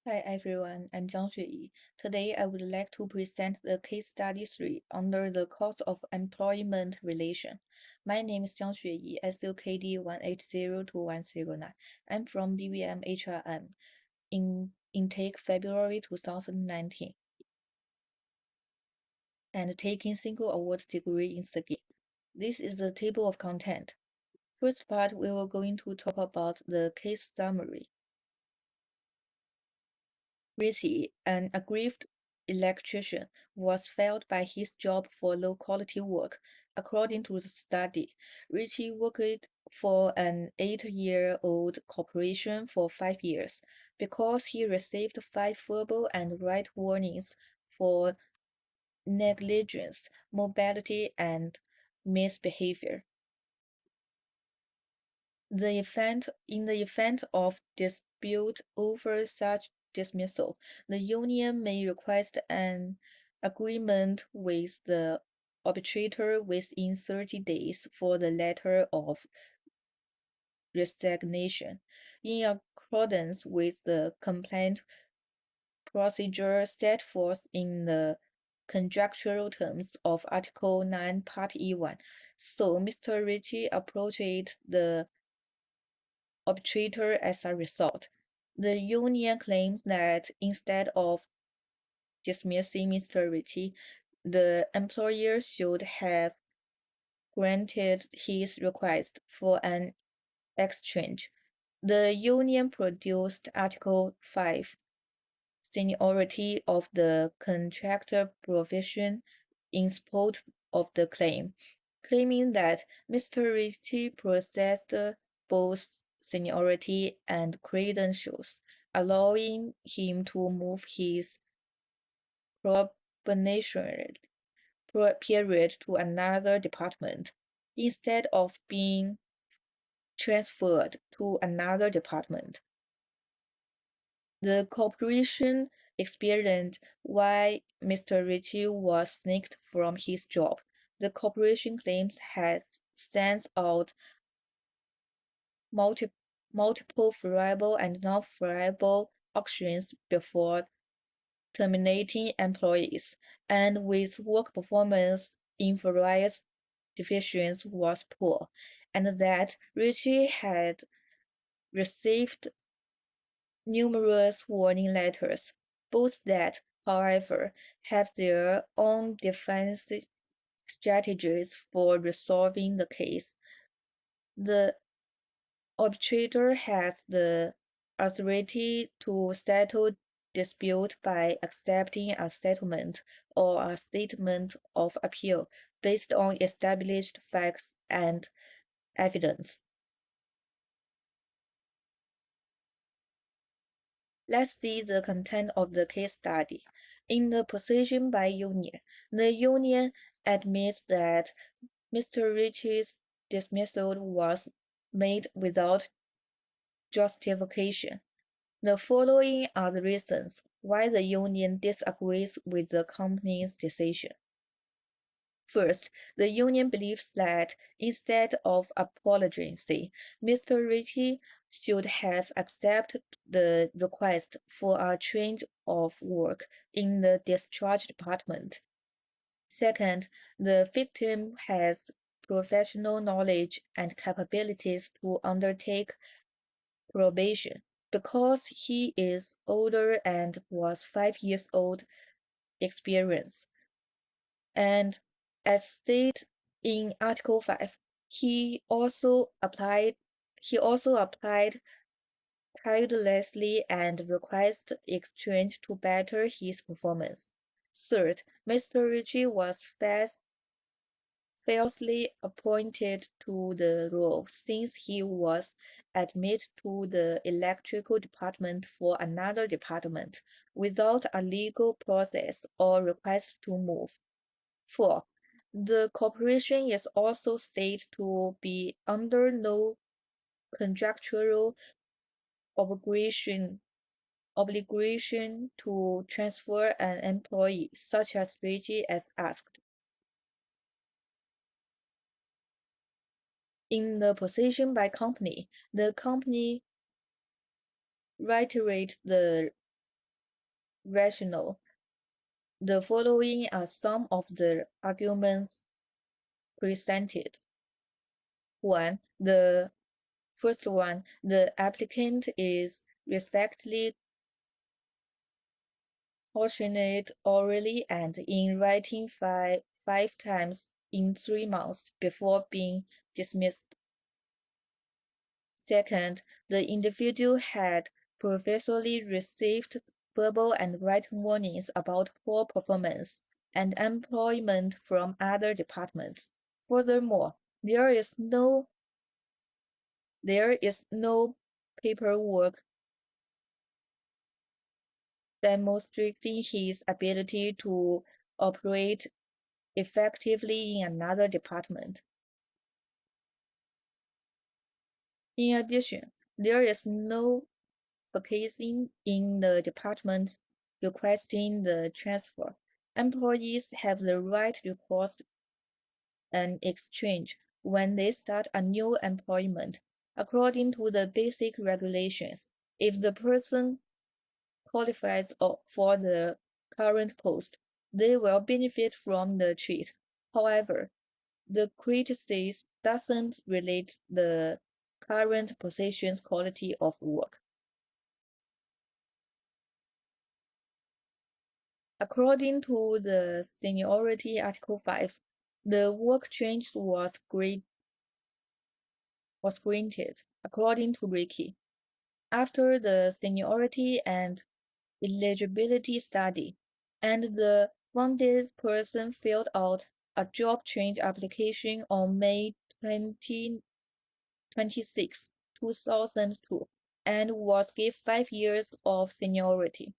Hi everyone, I'm Jiang Xueyi. Today I would like to present the case study 3 under the course of employment relation. My name is Jiang Xueyi, SUKD 1802109. I'm from BBM HRM in intake February 2019 and taking single award degree in SEGI. This is the table of content. First part, we are going to talk about the case summary. Ritchie, an aggrieved electrician, was fired by his job for low-quality work. According to the study, Ritchie worked for an 8-year-old corporation for 5 years because he received 5 verbal and written warnings for negligence, mobility, and misbehavior. In the event of dispute over such dismissal, the union may request an agreement with the arbitrator within 30 days for the letter of resignation, in accordance with the complaint procedure set forth in the contractual terms of Article 9, Part E1. So Mr. Ritchie approached the arbitrator as a result. The union claimed that instead of dismissing Mr. Ritchie, the employer should have granted his request for an exchange. The union produced Article 5, seniority of the contractor provision in support of the claim, claiming that Mr. Ritchie possessed both seniority and credentials, allowing him to move his probationary period to another department instead of being transferred to another department. The corporation explained why Mr. Ritchie was snicked from his job. The corporation claims has sent out multiple variable and non-variable auctions before terminating employees, and with work performance in various divisions was poor, and that Ritchie had received numerous warning letters. Both that, however, have their own defense strategies for resolving the case. The arbitrator has the authority to settle dispute by accepting a settlement or a statement of appeal based on established facts and evidence. Let's see the content of the case study. In the position by union, the union admits that Mr. Ritchie's dismissal was made without justification. The following are the reasons why the union disagrees with the company's decision. First, the union believes that instead of apologizing, Mr. Ritchie should have accepted the request for a change of work in the discharge department. Second, the victim has professional knowledge and capabilities to undertake probation because he is older and was 5 years old experience. And as stated in Article 5, he also applied tirelessly and requested exchange to better his performance. Third, Mr. Ritchie was falsely appointed to the role since he was admitted to the electrical department for another department without a legal process or request to move. 4. The corporation is also stated to be under no contractual obligation to transfer an employee, such as Reggie as asked. In the position by company, the company reiterates the rational. The following are some of the arguments presented. The first one, the applicant is respectfully cautioned orally and in writing five times in 3 months before being dismissed. Second, the individual had previously received verbal and written warnings about poor performance and employment from other departments. Furthermore, there is no paperwork demonstrating his ability to operate effectively in another department. In addition, there is no vacancy in the department requesting the transfer. Employees have the right to request an exchange when they start a new employment. According to the basic regulations, if the person qualifies for the current post, they will benefit from the treat. However, the criticism doesn't relate the current position's quality of work. According to the Seniority Article 5, the work change was granted, according to Ricky. After the seniority and eligibility study, and the wounded person filled out a job change application on May 26, 2002, and was given 5 years of seniority.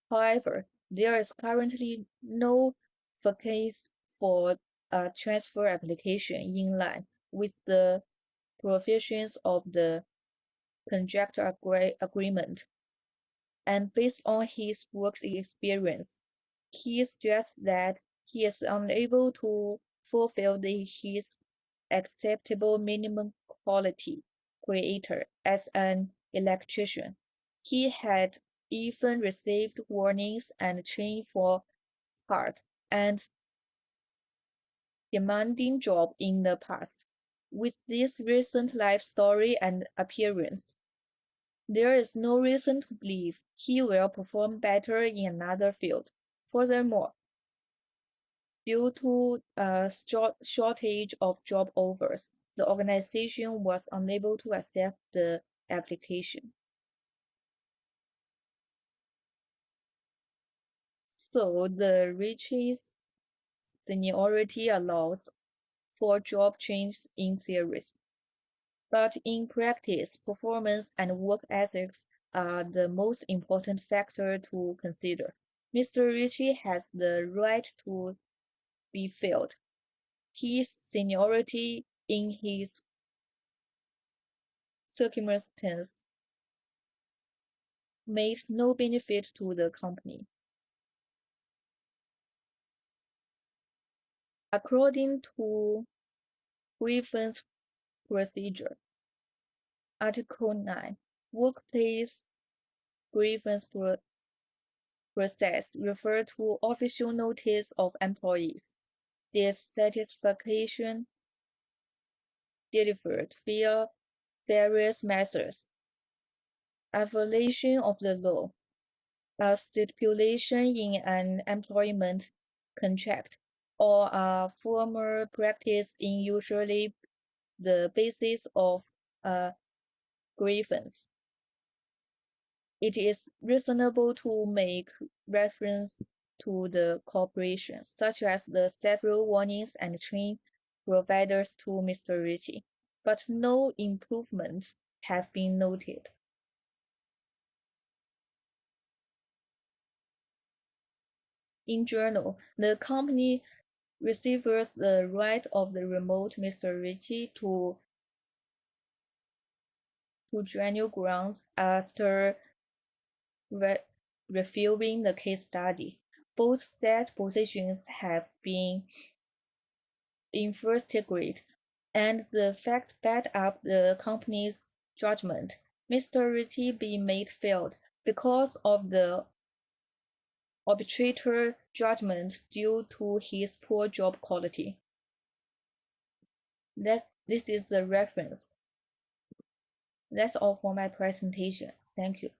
However, there is currently no vacancy for a transfer application in line with the provisions of the contract agreement. And based on his work experience, he suggests that he is unable to fulfill his acceptable minimum quality creator as an electrician. He had even received warnings and training for hard and demanding job in the past. With this recent life story and appearance, there is no reason to believe he will perform better in another field. Furthermore, due to a shortage of job offers, the organization was unable to accept the application. So the richest seniority allows for job change in theory, but in practice, performance and work ethics are the most important factor to consider. Mr. Ritchie has the right to be filled. His seniority in his circumstances made no benefit to the company. According to grievance procedure, Article 9, workplace grievance process refer to official notice of employees' dissatisfaction delivered via various methods. A violation of the law, a stipulation in an employment contract, or a formal practice in usually the basis of a grievance. It is reasonable to make reference to the corporation, such as the several warnings and training provided to Mr. Ritchie, but no improvements have been noted. In general, the company receives the right of the remote Mr. Ritchie to general grounds after reviewing the case study. Both set positions have been in first grade, and the facts back up the company's judgment. Mr. Ritchie be made failed because of the arbitrary judgment due to his poor job quality. This is the reference. That's all for my presentation. Thank you.